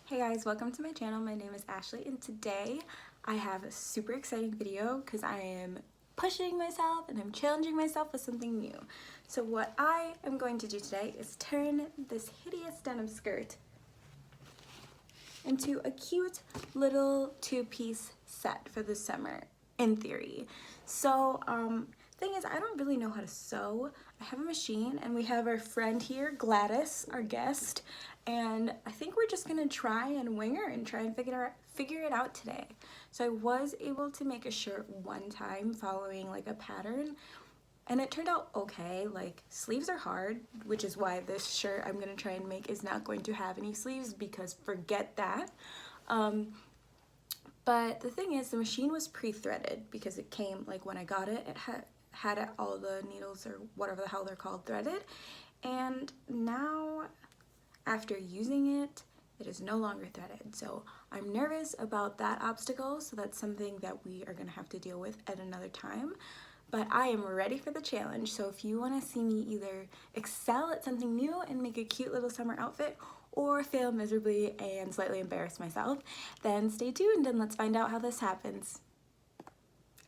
Hey guys, welcome to my channel. My name is Ashley and today I have a super exciting video because I am pushing myself and I'm challenging myself with something new. So what I am going to do today is turn this hideous denim skirt into a cute little two-piece set for the summer, in theory. So thing is, I don't really know how to sew. I have a machine and we have our friend here, Gladys, our guest, and I think we're just gonna try and wing her and try and figure it out today. So I was able to make a shirt one time following like a pattern, and it turned out okay. Like, sleeves are hard, which is why this shirt I'm gonna try and make is not going to have any sleeves, because forget that. But the thing is, the machine was pre-threaded because it came, like when I got it, it had all the needles or whatever the hell they're called threaded. And now, after using it, it is no longer threaded. So I'm nervous about that obstacle, so that's something that we are gonna have to deal with at another time. But I am ready for the challenge, so if you wanna see me either excel at something new and make a cute little summer outfit, or fail miserably and slightly embarrass myself, then stay tuned and let's find out how this happens.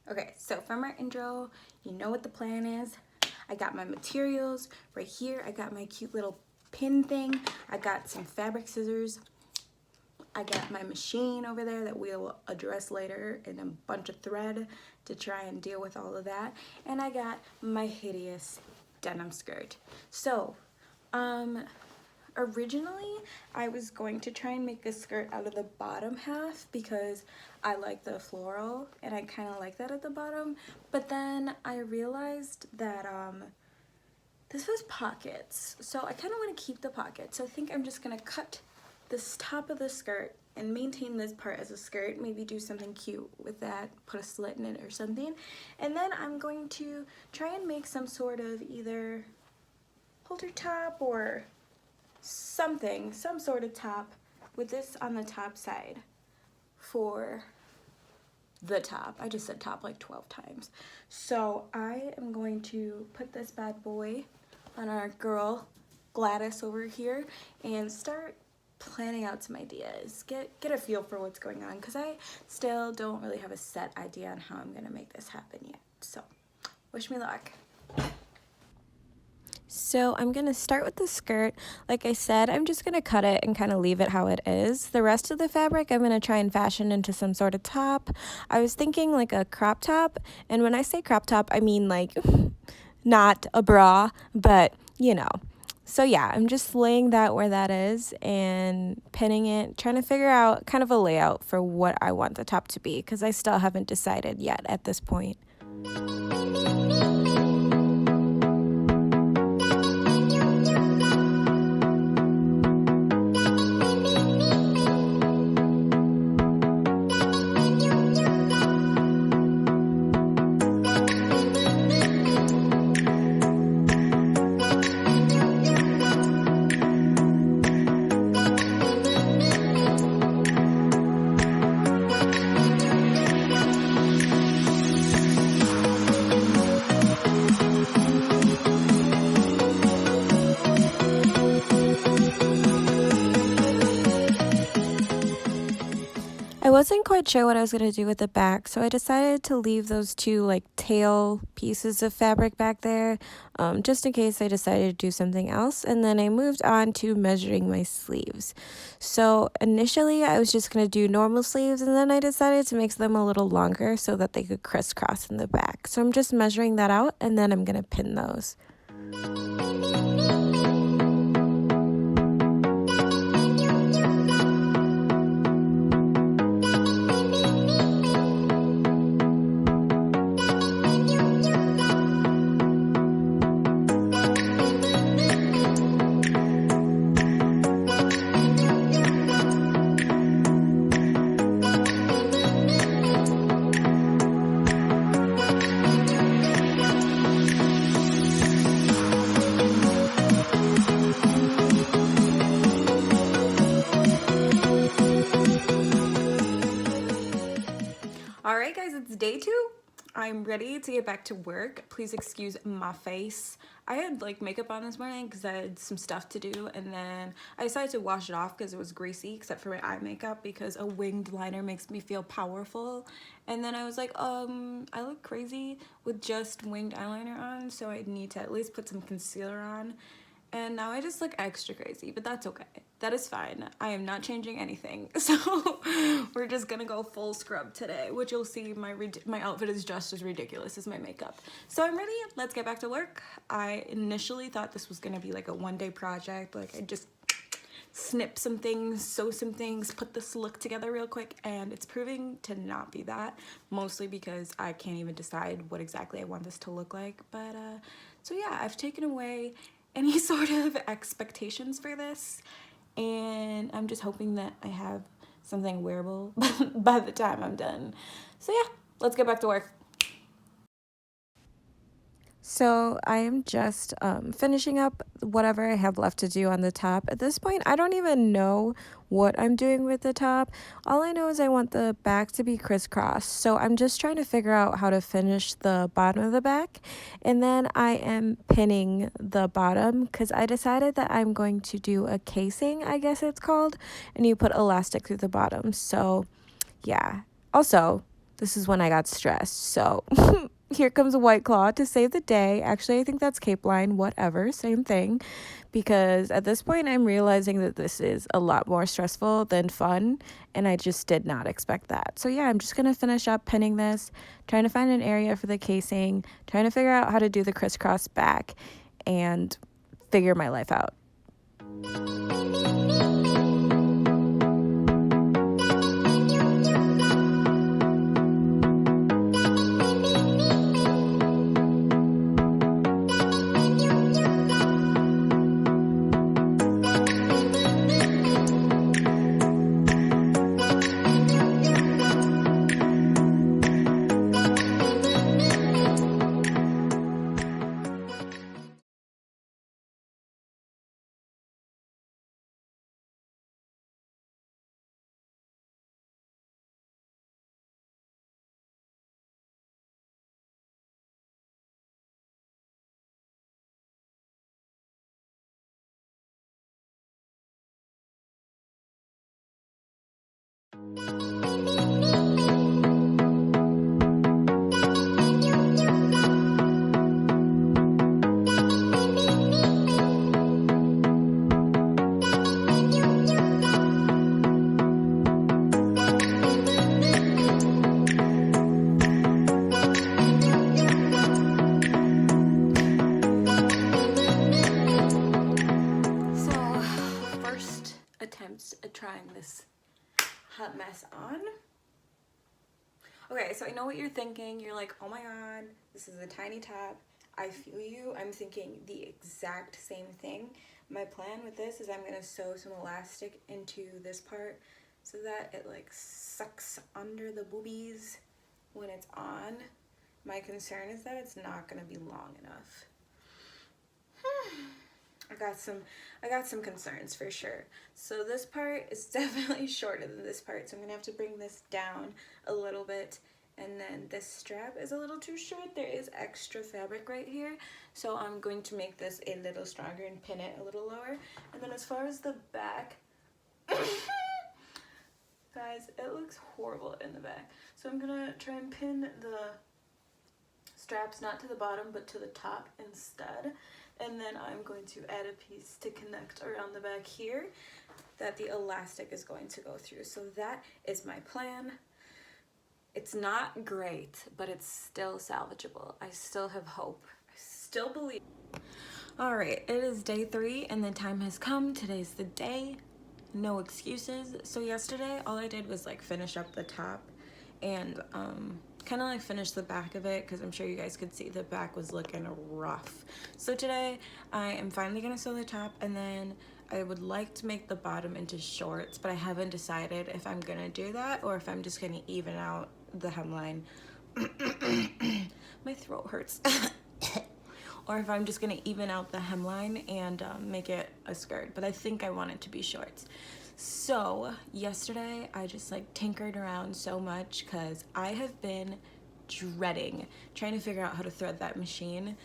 Okay, so from our intro, you know what the plan is. I got my materials right here. I got my cute little pin thing. I got some fabric scissors. I got my machine over there that we'll address later, and a bunch of thread to try and deal with all of that. And I got my hideous denim skirt. So, originally, I was going to try and make this skirt out of the bottom half because I like the floral and I kind of like that at the bottom. But then I realized that this was pockets, so I kind of want to keep the pockets. So I think I'm just going to cut this top of the skirt and maintain this part as a skirt, maybe do something cute with that, put a slit in it or something. And then I'm going to try and make some sort of either halter top or something, some sort of top with this on the top side for the top. I just said top like 12 times. So I am going to put this bad boy on our girl Gladys over here and start planning out some ideas, get a feel for what's going on, because I still don't really have a set idea on how I'm gonna make this happen yet. So wish me luck. So I'm going to start with the skirt. Like I said, I'm just going to cut it and kind of leave it how it is. The rest of the fabric I'm going to try and fashion into some sort of top. I was thinking like a crop top, and when I say crop top, I mean like not a bra, but you know. So yeah, I'm just laying that where that is and pinning it, trying to figure out kind of a layout for what I want the top to be, because I still haven't decided yet at this point. I wasn't quite sure what I was going to do with the back, so I decided to leave those two like tail pieces of fabric back there, just in case I decided to do something else. And then I moved on to measuring my sleeves. So initially I was just going to do normal sleeves, and then I decided to make them a little longer so that they could crisscross in the back. So I'm just measuring that out, and then I'm going to pin those. Alright guys, it's day 2. I'm ready to get back to work. Please excuse my face. I had like makeup on this morning because I had some stuff to do, and then I decided to wash it off because it was greasy, except for my eye makeup, because a winged liner makes me feel powerful. And then I was like, I look crazy with just winged eyeliner on, so I need to at least put some concealer on. And now I just look extra crazy, but that's okay. That is fine. I am not changing anything. So we're just gonna go full scrub today, which you'll see my outfit is just as ridiculous as my makeup. So I'm ready. Let's get back to work. I initially thought this was gonna be like a one-day project. Like I just snip some things, sew some things, put this look together real quick, and it's proving to not be that, mostly because I can't even decide what exactly I want this to look like. But so yeah, I've taken away any sort of expectations for this, and I'm just hoping that I have something wearable by the time I'm done. So yeah, let's get back to work. So I am just finishing up whatever I have left to do on the top. At this point, I don't even know what I'm doing with the top. All I know is I want the back to be crisscross. So I'm just trying to figure out how to finish the bottom of the back. And then I am pinning the bottom because I decided that I'm going to do a casing, I guess it's called. And you put elastic through the bottom. So yeah. Also, this is when I got stressed. So here comes a White Claw to save the day. Actually, I think that's Cape Line, whatever, same thing. Because at this point, I'm realizing that this is a lot more stressful than fun, and I just did not expect that. So yeah, I'm just going to finish up pinning this, trying to find an area for the casing, trying to figure out how to do the crisscross back, and figure my life out. Attempts at trying this hot mess on. Okay, so I know what you're thinking. You're like, oh my god, this is a tiny top. I feel you. I'm thinking the exact same thing. My plan with this is I'm gonna sew some elastic into this part so that it like sucks under the boobies when it's on. My concern is that it's not gonna be long enough. I got some concerns for sure. So this part is definitely shorter than this part, so I'm gonna have to bring this down a little bit. And then this strap is a little too short. There is extra fabric right here, so I'm going to make this a little stronger and pin it a little lower. And then as far as the back, guys, it looks horrible in the back. So I'm gonna try and pin the straps not to the bottom but to the top instead. And then I'm going to add a piece to connect around the back here that the elastic is going to go through. So that is my plan. It's not great, but it's still salvageable. I still have hope. I still believe. All right, it is day 3 and the time has come. Today's the day. No excuses. So yesterday, all I did was like finish up the top and kind of like finish the back of it because I'm sure you guys could see the back was looking rough. So today I am finally gonna sew the top, and then I would like to make the bottom into shorts, but I haven't decided if I'm gonna do that or if I'm just gonna even out the hemline. My throat hurts. Or if I'm just gonna even out the hemline and make it a skirt, but I think I want it to be shorts. So yesterday I just like tinkered around so much because I have been dreading trying to figure out how to thread that machine.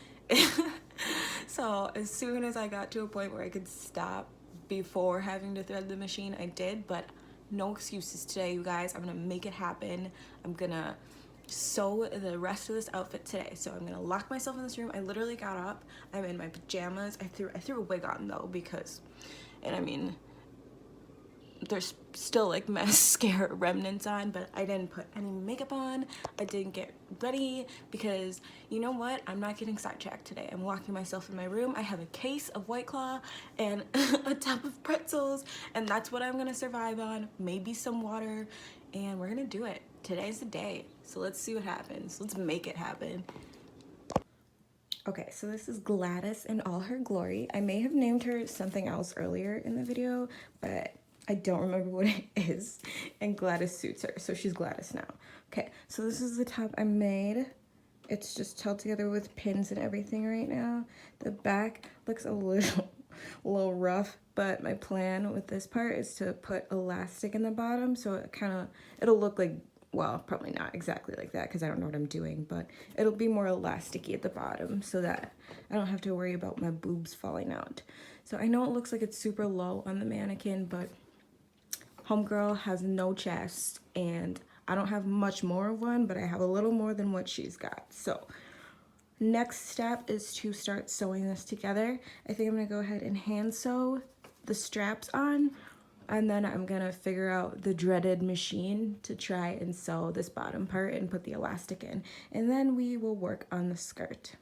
So as soon as I got to a point where I could stop before having to thread the machine, I did. But no excuses today, you guys. I'm gonna make it happen. I'm gonna sew the rest of this outfit today. So I'm gonna lock myself in this room. I literally got up, I'm in my pajamas. I threw a wig on though, because, and I mean, there's still like mascara remnants on, but I didn't put any makeup on. I didn't get ready because, you know what, I'm not getting sidetracked today. I'm locking myself in my room. I have a case of White Claw and a tub of pretzels, and that's what I'm gonna survive on. Maybe some water, and we're gonna do it. Today's the day, so let's see what happens. Let's make it happen. Okay, so this is Gladys in all her glory. I may have named her something else earlier in the video, but I don't remember what it is, and Gladys suits her, so she's Gladys now. Okay, so this is the top I made. It's just held together with pins and everything right now. The back looks a little rough, but my plan with this part is to put elastic in the bottom, so it'll look like, well, probably not exactly like that because I don't know what I'm doing, but it'll be more elasticy at the bottom so that I don't have to worry about my boobs falling out. So I know it looks like it's super low on the mannequin, but homegirl has no chest, and I don't have much more of one, but I have a little more than what she's got. So next step is to start sewing this together. I think I'm gonna go ahead and hand sew the straps on, and then I'm gonna figure out the dreaded machine to try and sew this bottom part and put the elastic in, and then we will work on the skirt.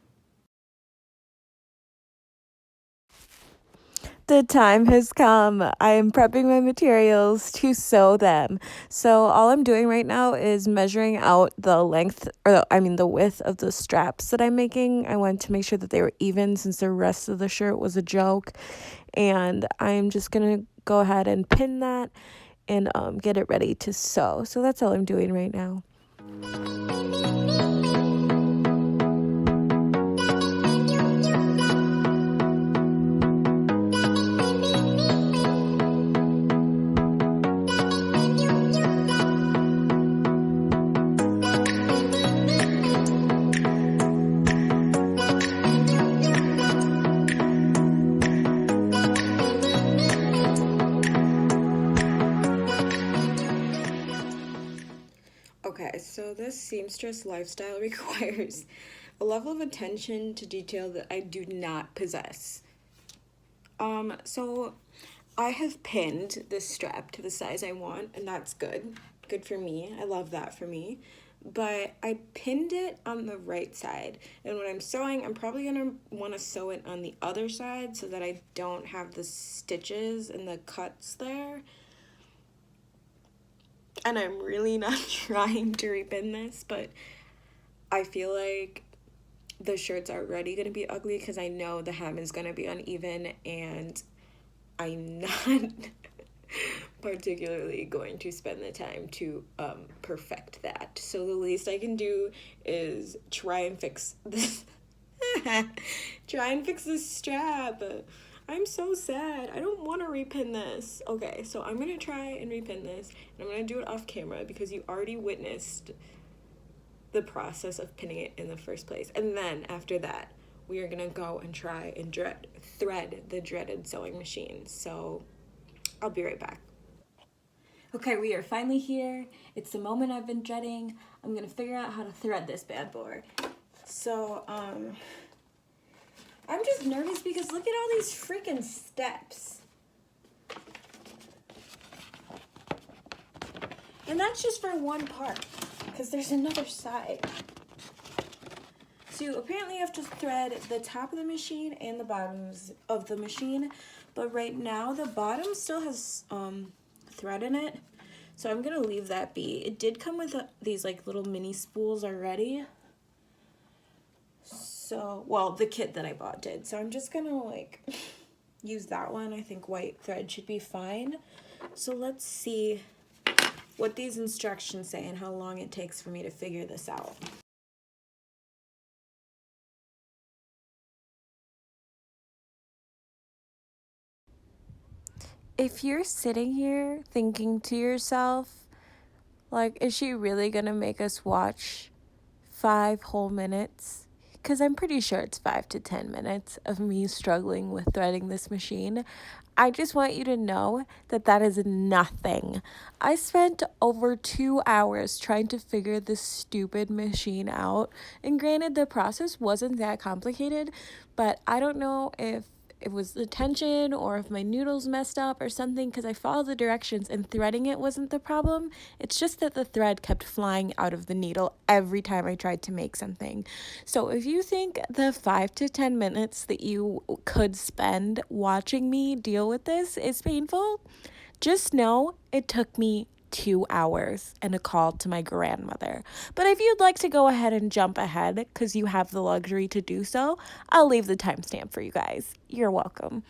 The time has come. I am prepping my materials to sew them. So all I'm doing right now is measuring out the length, or the width of the straps that I'm making. I wanted to make sure that they were even since the rest of the shirt was a joke. And I'm just gonna go ahead and pin that and get it ready to sew. So that's all I'm doing right now. Okay, so this seamstress lifestyle requires a level of attention to detail that I do not possess. So I have pinned this strap to the size I want, and that's good. Good for me. I love that for me. But I pinned it on the right side, and when I'm sewing, I'm probably gonna want to sew it on the other side so that I don't have the stitches and the cuts there. And I'm really not trying to repin this, but I feel like the shirt's already going to be ugly because I know the hem is going to be uneven, and I'm not particularly going to spend the time to perfect that. So the least I can do is try and fix this. Try and fix this strap. I'm so sad. I don't want to repin this. Okay, so I'm going to try and repin this, and I'm going to do it off camera because you already witnessed the process of pinning it in the first place. And then after that, we are going to go and try and thread the dreaded sewing machine. So I'll be right back. Okay, we are finally here. It's the moment I've been dreading. I'm going to figure out how to thread this bad boy. So, I'm just nervous because look at all these freaking steps. And that's just for one part, because there's another side. So apparently you have to thread the top of the machine and the bottoms of the machine, but right now the bottom still has thread in it, so I'm gonna leave that be. It did come with these like little mini spools already. So, well, the kit that I bought did. So I'm just gonna like use that one. I think white thread should be fine. So let's see what these instructions say and how long it takes for me to figure this out. If you're sitting here thinking to yourself, like, is she really gonna make us watch 5 whole minutes, because I'm pretty sure it's 5 to 10 minutes of me struggling with threading this machine, I just want you to know that that is nothing. I spent over 2 hours trying to figure this stupid machine out. And granted, the process wasn't that complicated, but I don't know if it was the tension or if my noodles messed up or something, because I followed the directions and threading it wasn't the problem. It's just that the thread kept flying out of the needle every time I tried to make something. So if you think the 5 to 10 minutes that you could spend watching me deal with this is painful, just know it took me 2 hours and a call to my grandmother. But if you'd like to go ahead and jump ahead because you have the luxury to do so, I'll leave the timestamp for you guys. You're welcome.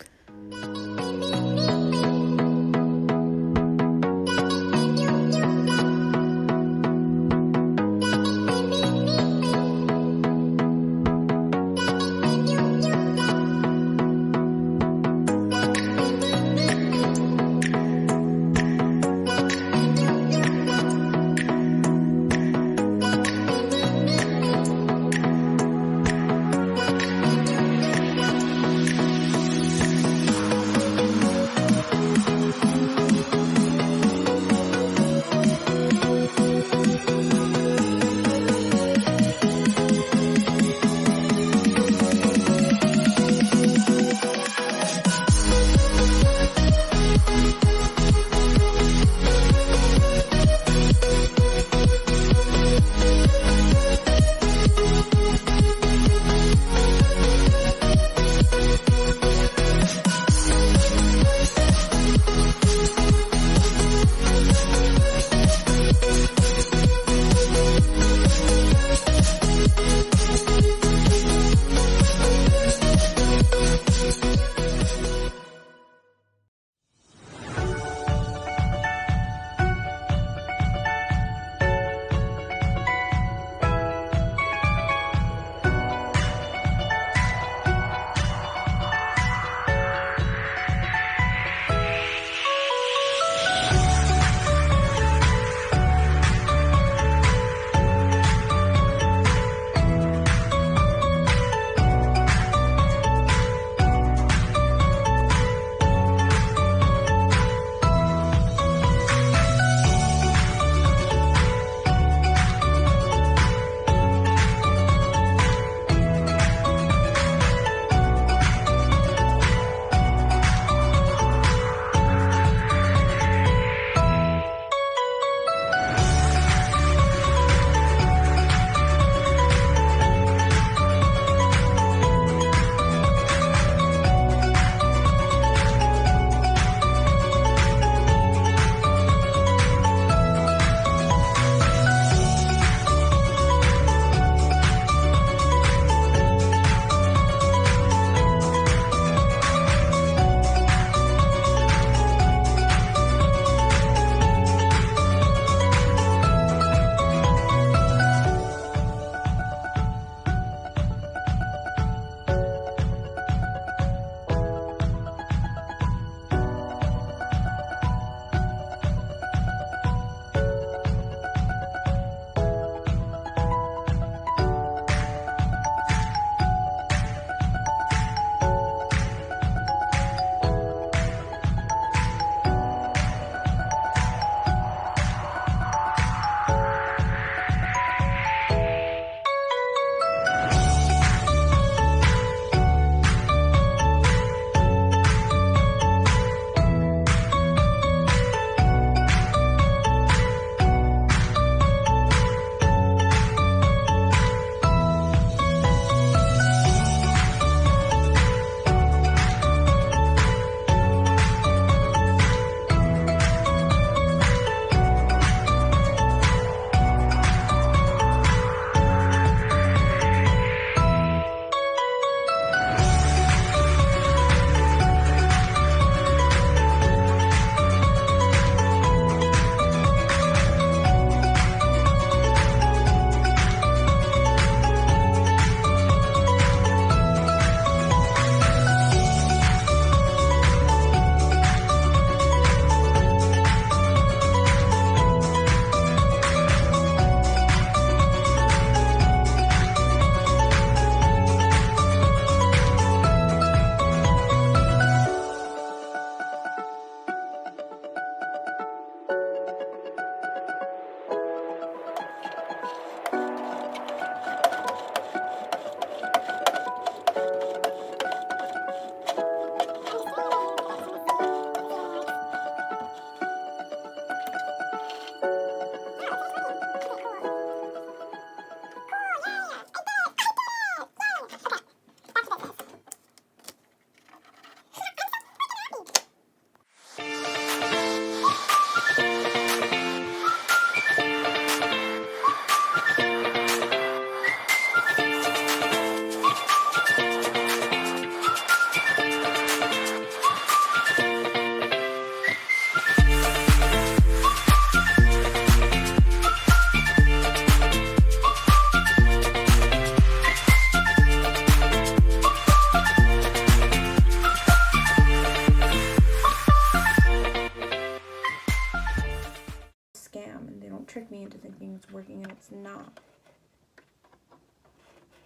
trick me into thinking it's working and it's not.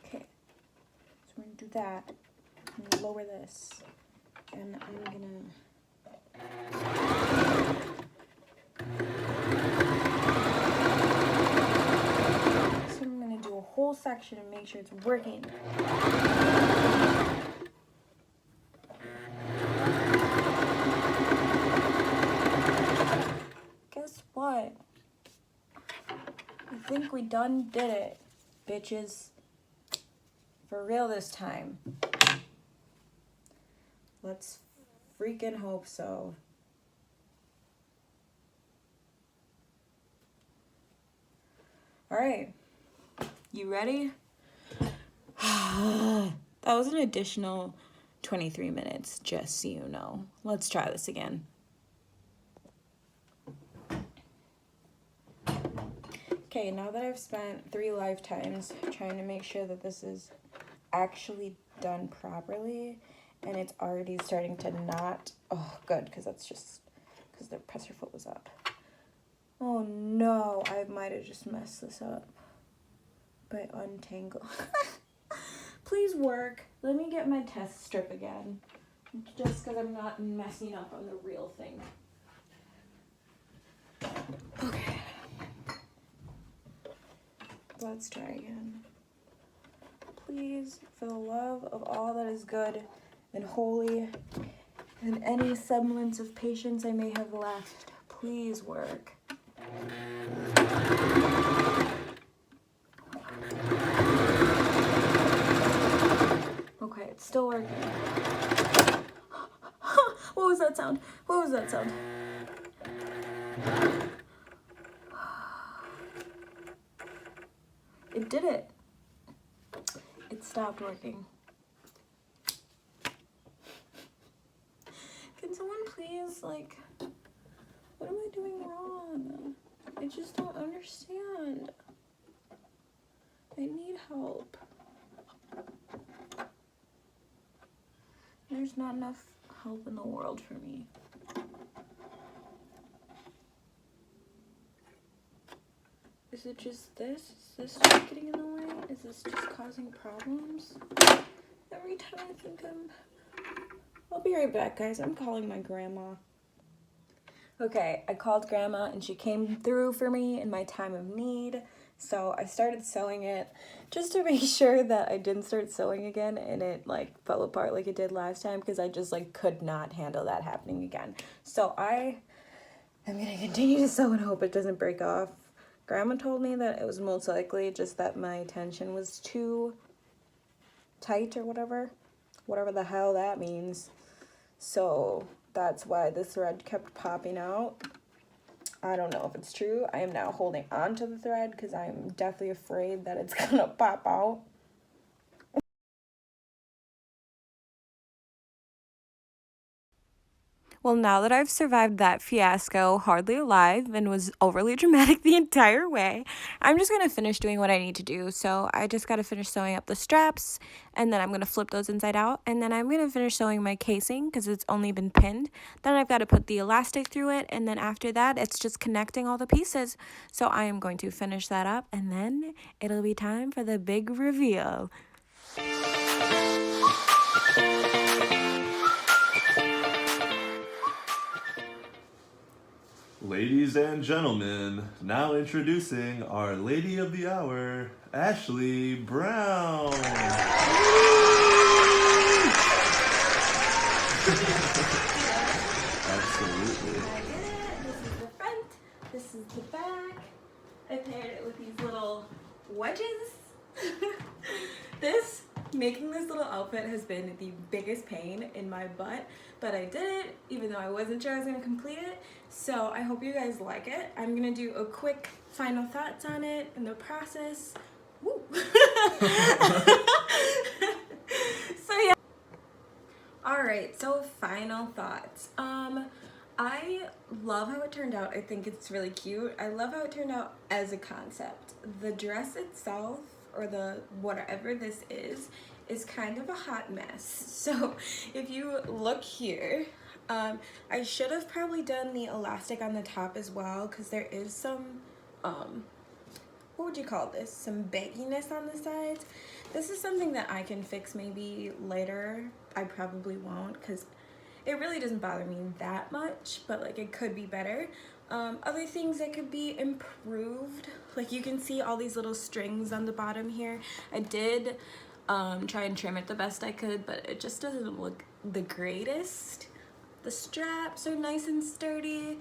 Okay, so we're gonna do that. I'm gonna lower this, and I'm gonna do a whole section and make sure it's working. Guess what? I think we done did it, bitches. For real this time. Let's freaking hope so. All right. You ready? That was an additional 23 minutes, just so you know. Let's try this again. Okay, now that I've spent 3 lifetimes trying to make sure that this is actually done properly, and it's already starting to not, oh good, because that's just, because the presser foot was up. Oh no, I might have just messed this up by untangle. Please work. Let me get my test strip again, just because I'm not messing up on the real thing. Okay. Let's try again. Please, for the love of all that is good and holy, and any semblance of patience I may have left, please work. Okay, it's still working. What was that sound? What was that sound? It did it. It stopped working. Can someone please, like, what am I doing wrong? I just don't understand. I need help. There's not enough help in the world for me. Is it just this? Is this just getting in the way? Is this just causing problems? Every time I think I'll be right back, guys. I'm calling my grandma. Okay, I called grandma and she came through for me in my time of need. So I started sewing it just to make sure that I didn't start sewing again and it like fell apart like it did last time, because I just like could not handle that happening again. So I'm gonna continue to sew and hope it doesn't break off. Grandma told me that it was most likely just that my tension was too tight or whatever the hell that means. So that's why the thread kept popping out. I don't know if it's true. I am now holding on to the thread because I'm deathly afraid that it's gonna pop out. Well, now that I've survived that fiasco hardly alive and was overly dramatic the entire way, I'm just going to finish doing what I need to do. So I just got to finish sewing up the straps, and then I'm going to flip those inside out, and then I'm going to finish sewing my casing because it's only been pinned. Then I've got to put the elastic through it, and then after that, it's just connecting all the pieces. So I am going to finish that up, and then it'll be time for the big reveal. Ladies and gentlemen, now introducing our lady of the hour, Ashley Brown. Absolutely. I did it. This is the front. This is the back. I paired it with these little wedges. Making this little outfit has been the biggest pain in my butt, but I did it, even though I wasn't sure I was going to complete it. So I hope you guys like it. I'm going to do a quick final thoughts on it and the process. Woo. So yeah. Alright, so final thoughts. I love how it turned out. I think it's really cute. I love how it turned out as a concept. The dress itself, or the whatever this is kind of a hot mess. So if you look here, I should have probably done the elastic on the top as well, because there is some what would you call this? Some bagginess on the sides. This is something that I can fix maybe later. I probably won't because it really doesn't bother me that much, but like it could be better. Other things that could be improved, like you can see all these little strings on the bottom here. I did try and trim it the best I could, but it just doesn't look the greatest. The straps are nice and sturdy.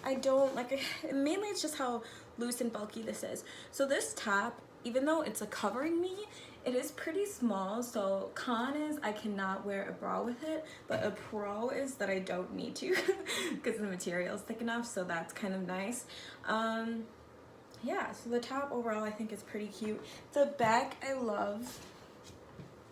I don't like it. Mainly it's just how loose and bulky this is. So this top, even though it's a covering me, it is pretty small. So con is I cannot wear a bra with it, but a pro is that I don't need to because the material is thick enough. So that's kind of nice. Yeah, so the top overall I think is pretty cute. The back I love.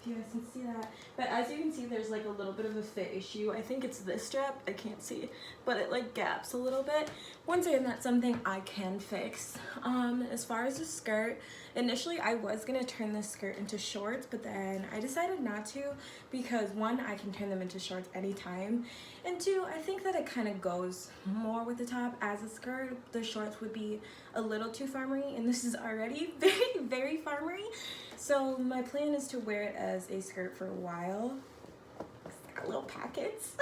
If you guys can see that, but as you can see there's like a little bit of a fit issue. I think it's this strap, I can't see, but it like gaps a little bit. Once again, that's something I can fix. As far as the skirt, initially I was gonna turn this skirt into shorts, but then I decided not to because one, I can turn them into shorts anytime, and two, I think that it kind of goes more with the top as a skirt. The shorts would be a little too farmery, and this is already very farmery. So my plan is to wear it as a skirt for a while. It's got little pockets.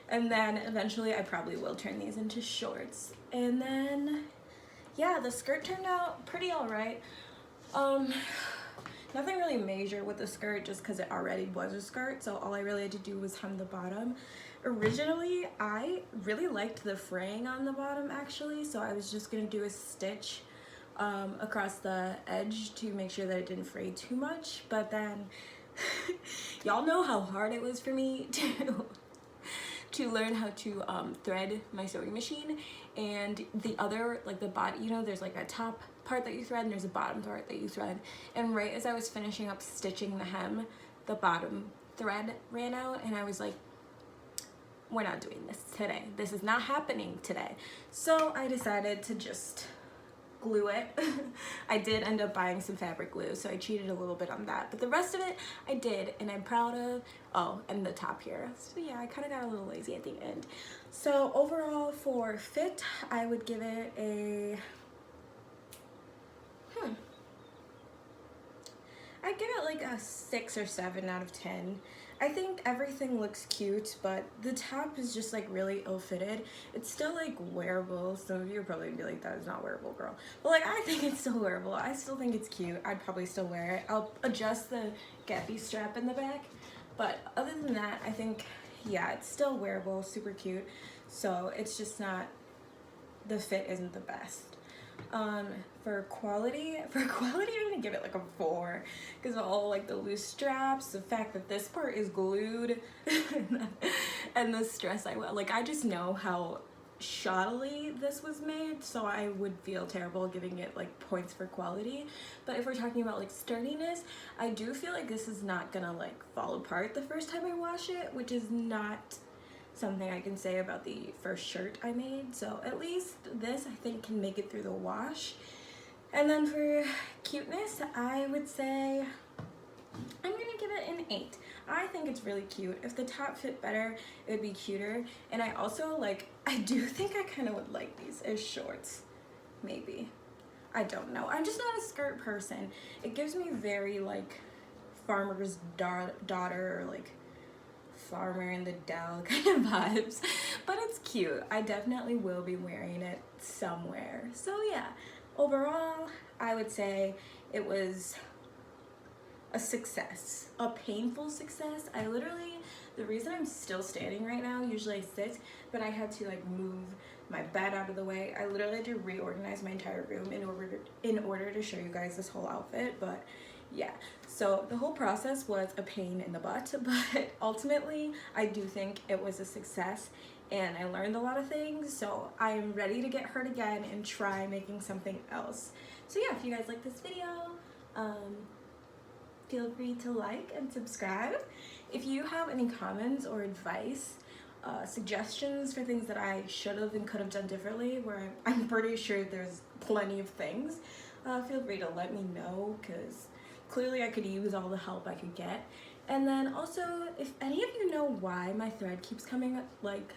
And then eventually I probably will turn these into shorts. And then, yeah, the skirt turned out pretty all right. Nothing really major with the skirt just because it already was a skirt. So all I really had to do was hem the bottom. Originally, I really liked the fraying on the bottom actually. So I was just gonna do a stitch across the edge to make sure that it didn't fray too much, but then y'all know how hard it was for me to learn how to thread my sewing machine. And the other, like the body, you know, there's like a top part that you thread and there's a bottom part that you thread, and right as I was finishing up stitching the hem, the bottom thread ran out, and I was like, we're not doing this today, this is not happening today. So I decided to just glue it. I did end up buying some fabric glue, so I cheated a little bit on that, but the rest of it I did, and I'm proud of. Oh, and the top here, so yeah, I kind of got a little lazy at the end. So overall for fit, I would give it a I'd give it like a 6 or 7 out of 10. I think everything looks cute, but the top is just like really ill-fitted. It's still like wearable. Some of you are probably gonna be like, that is not wearable, girl. But like, I think it's still wearable. I still think it's cute. I'd probably still wear it. I'll adjust the gappy strap in the back. But other than that, I think, yeah, it's still wearable, super cute. So it's just not, the fit isn't the best. For quality, I'm gonna give it like a 4 because of all like the loose straps, the fact that this part is glued, and the stress I just know how shoddily this was made, so I would feel terrible giving it like points for quality. But if we're talking about like sturdiness, I do feel like this is not gonna like fall apart the first time I wash it, which is not something I can say about the first shirt I made. So at least this I think can make it through the wash. And then for cuteness, I would say I'm gonna give it an 8. I think it's really cute. If the top fit better, it would be cuter. And I also I do think I kind of would like these as shorts, maybe. I don't know. I'm just not a skirt person. It gives me very like farmer's daughter or like farmer in the Dell kind of vibes, but it's cute. I definitely will be wearing it somewhere. So yeah, overall, I would say it was a success, a painful success. The reason I'm still standing right now, usually I sit, but I had to like move my bed out of the way. I literally had to reorganize my entire room in order to show you guys this whole outfit, but yeah, so the whole process was a pain in the butt, but ultimately I do think it was a success and I learned a lot of things, so I am ready to get hurt again and try making something else. So yeah, if you guys like this video, feel free to like and subscribe. If you have any comments or advice, suggestions for things that I should have and could have done differently, where I'm pretty sure there's plenty of things, feel free to let me know, because clearly I could use all the help I could get. And then also, if any of you know why my thread keeps coming like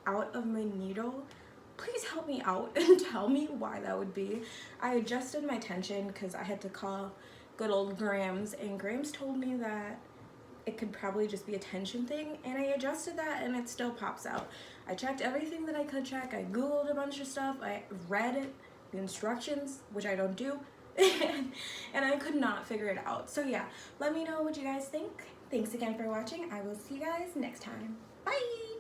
out of my needle, please help me out and tell me why that would be. I adjusted my tension because I had to call good old Grams, and Grams told me that it could probably just be a tension thing, and I adjusted that and it still pops out. I checked everything that I could check. I googled a bunch of stuff. I read the instructions, which I don't do, and I could not figure it out. So yeah, let me know what you guys think. Thanks again for watching. I will see you guys next time. Bye!